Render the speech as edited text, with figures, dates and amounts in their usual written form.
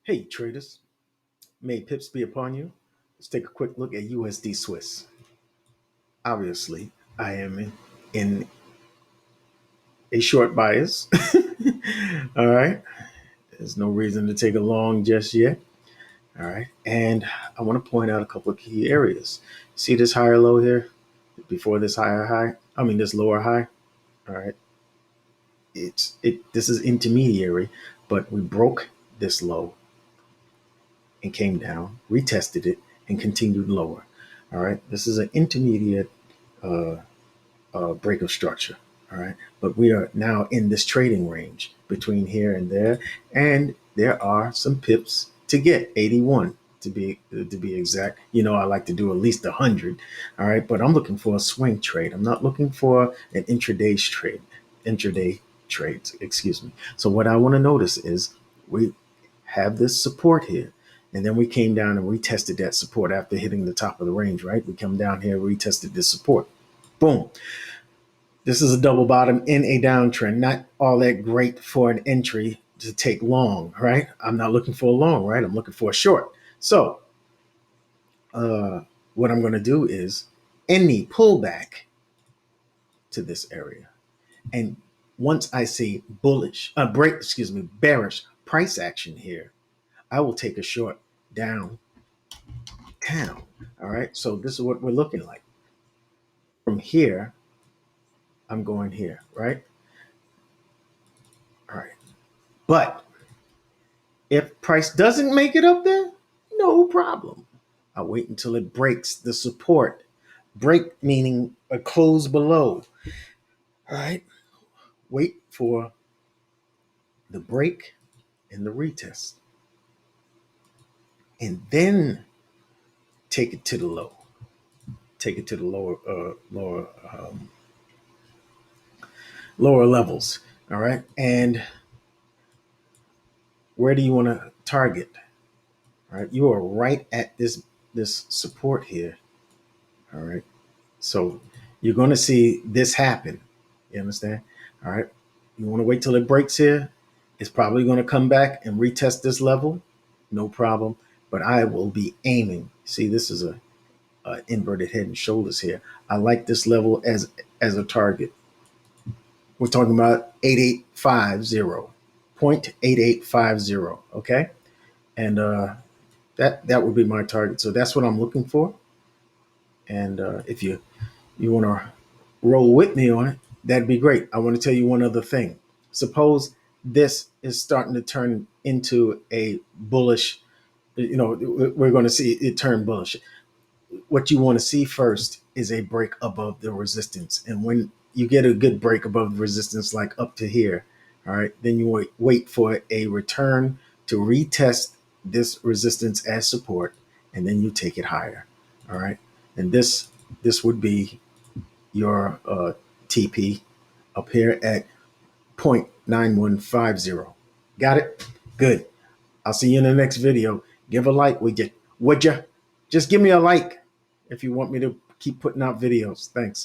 Hey traders, may pips be upon you. Let's take a quick look at USD Swiss. Obviously, I am in a short bias. All right. There's no reason to take a long just yet. All right. And I want to point out a couple of key areas. See this higher low here before this higher high? This lower high. All right. This is intermediary, but we broke this low and came down, retested it, and continued lower. All right. This is an intermediate uh, break of structure. All right. But we are now in this trading range between here and there. And there are some pips to get, 81 to be exact. I like to do at least 100. All right. But I'm looking for a swing trade. I'm not looking for an intraday trades, excuse me. So what I want to notice is we have this support here. And then we came down and retested that support after hitting the top of the range, right? We come down here, retested this support. Boom. This is a double bottom in a downtrend. Not all that great for an entry to take long, right? I'm not looking for a long, right? I'm looking for a short. So what I'm going to do is any pullback to this area. And once I see bearish price action here, I will take a short downtown. All right. So this is what we're looking like. From here, I'm going here, right? All right. But if price doesn't make it up there, no problem. I'll wait until it breaks the support. Break meaning a close below. All right. Wait for the break and the retest. And then take it to the low. Take it to the lower levels. All right. And where do you want to target? All right. You are right at this support here. All right. So you're going to see this happen. You understand? All right. You want to wait till it breaks here. It's probably going to come back and retest this level. No problem. But I will be aiming. See, this is a inverted head and shoulders here. I like this level as a target. We're talking about 8850, 0.8850. Okay. And that would be my target. So that's what I'm looking for. And if you want to roll with me on it, that'd be great. I want to tell you one other thing. Suppose this is starting to turn into a bullish, we're going to see it turn bullish. What you want to see first is a break above the resistance. And when you get a good break above the resistance, like up to here, all right, then you wait for a return to retest this resistance as support, and then you take it higher. All right. And this would be your TP up here at 0.9150. Got it? Good. I'll see you in the next video. Give a like, would you? Just give me a like if you want me to keep putting out videos. Thanks.